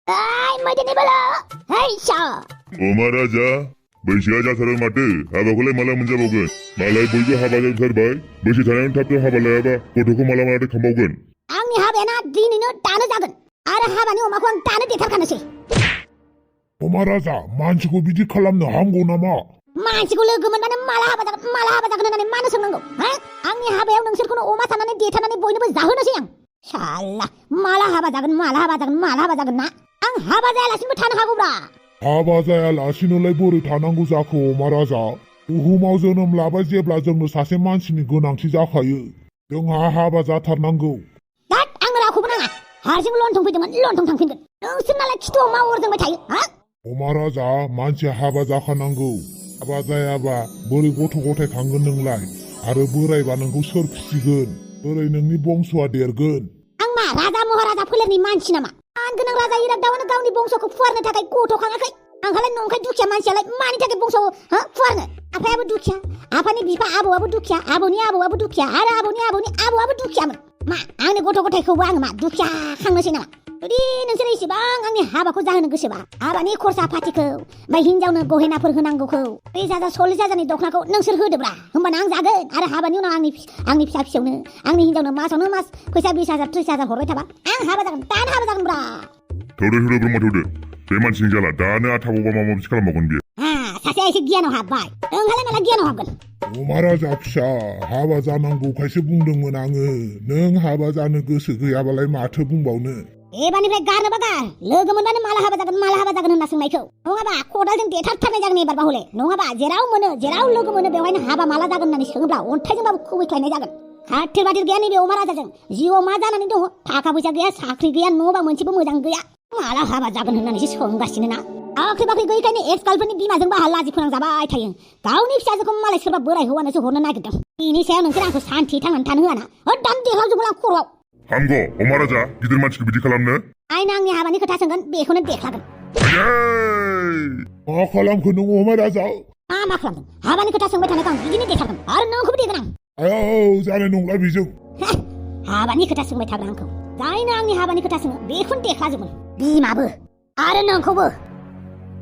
मैदेरनि बोलो है सा अमा राजा बैसोआ जाथारो माथो हाबाखौलाय माला मोनजाबावगोन मालाय बयबो हाबा जाथारबाय बैसो थानायावनो थाब हाबा लायाबा गथ'खौ माला मालाथो खांबावगोन आंनि हाबायाना दिनैनो दानो जागोन आरो हाबानि अमाखौ आं दानो देथारखानोसै अमा राजा मानसिखौ बिदि खालामनो हामगौ नामा मानसिखौ लोगो मोनबानो माला हाबा जागोन होननानै मानो सोंनांगौ हा आंनि हाबायाव नोंसोरखौनो अमा साननानै देथारनानै बयनोबो जाहोनोसै आं साला माला हाबा जागोन ना आं हाबा जायालासिनोबो थानो हागौब्रा हाबा जायालासिनोलाय बोरै थानांगौ जाखो अमा राजा बुहुमाव जोनोम लाबाय जेब्ला जोंनो सासे मानसिनि गोनांथि जाखायो जोंहा हाबा जाथारनांगौ दाद आं रावखौबो नाङा हारसिं लन्थं फैदोंमोन लन्थं थांफिनगोन नोंसोरनालाय खिथुआव मा अरजोंबाय थायो हा अमा राजा मानसिया हाबा जाखानांगौ हाबा जायाबा बोरै गथ' गथाय खांगोन नोंलाय आरो बोरायबा नोंखौ सोर फिसिगोन बोरै नोंनि बंस'आ देरगोन आं मा राजा महाराजा फोलेरनि मानसि नामा मान गोनां राजा इरागदावानो गावनि बंस'खौ फुवारनो थाखाय गथ' खाङाखै आंहालाय नंखाय दुखिया मानसियालाय मानि थाखाय बंस'खौ फुवारनो आफायाबो दुखिया आफानि बिफा आबौआबो दुखिया आबौनि आबौआबो दुखिया आरो आबौनि आबौआबो दुखियामोन मा आंनि गथ' गथायखौबो आङो मा दुखिया खांनोसै नामा जुदि नोंसोर इसेबां आंनि हाबाखौ जाहोनो गोसोबा हाबानि खरसा पातिखौ ओमफ्राय हिनजावनो गहेनाफोर होनांगौखौ 30,000-40,000नि दखनाखौ नोंसोर होदोब्रा होमबाना आं जागोन आरो हाबानि उनाव आंनि फिसा फिसौनो आंनि हिनजावनो मासावनो मास फैसा 20,000-30,000 हरबाय थाबा आं हाबा जागोन दानो हाबा जागोनब्रा थौदो ब्रह्म थौदो बे मानसिनि जाला दानो आथाबावबा माबा मोनसे खालामबावगोन बियो सासेया एसे गियानाव हाबबाय नोंहालाय माला गियानाव हाबगोन अमा राजा फिसा हाबा जानांगौखायसो बुंदोंमोन आङो नों हाबा जानो गोसो गैयाबालाय माथो बुंबावनो एबारनिफ्राय गारनोबा गार लोगो मोनबानो माला हाबा जागोन होनना सोंनायखौ नङाबा खदालजों देथारथारनाय जागोन एबारबा हले नङाबा जेराव लोगो मोनो बेवहायनो हाबा माला जागोन होननानै सोङोब्ला अन्थाइजोंबाबो खुबैख्लायनाय जागोन खाथिर बाथिर गैया नैबे अमा राजाजों जिउआव मा जानानै दङ थाखा फैसा गैया साख्रि गैया न' बां मोनसेबो मोजां गैया माला हाबा जागोन होननानैसो सोंगासिनो ना साख्रि बाख्रि गैयैखायनो एक्सकालफोरनि बिमाजोंबो लाजि फोनांजाबाय थायो गावनि फिसाजोखौ मालाय सोरबा बोराय हौवानोसो हरनो नागिरदों बेनि सायाव नोंसोर आंखौ सान्थि थांनानै थानो होआ ना दान देखावजोबगोन आं खर'आव हामगौ अमा राजा गिदिर मानसिखौ बिदि खालामनो आइना आंनि हाबानि खोथा सोंगोन बेखौनो देखागोन मा खालामखो नों अमा राजा मा खालामदों हाबानि खोथा सोंबाय थानायखौ आं बिदिनो देखागोन आरो नोंखौबो देगोन आं आयौ जानाय नंला बेजों हाबानि खोथा सोंबाय थाग्रा आंखौ जायनो आंनि हाबानि खोथा सोङो बेखौनो देखाजोबगोन बिमाबो आरो नोंखौबो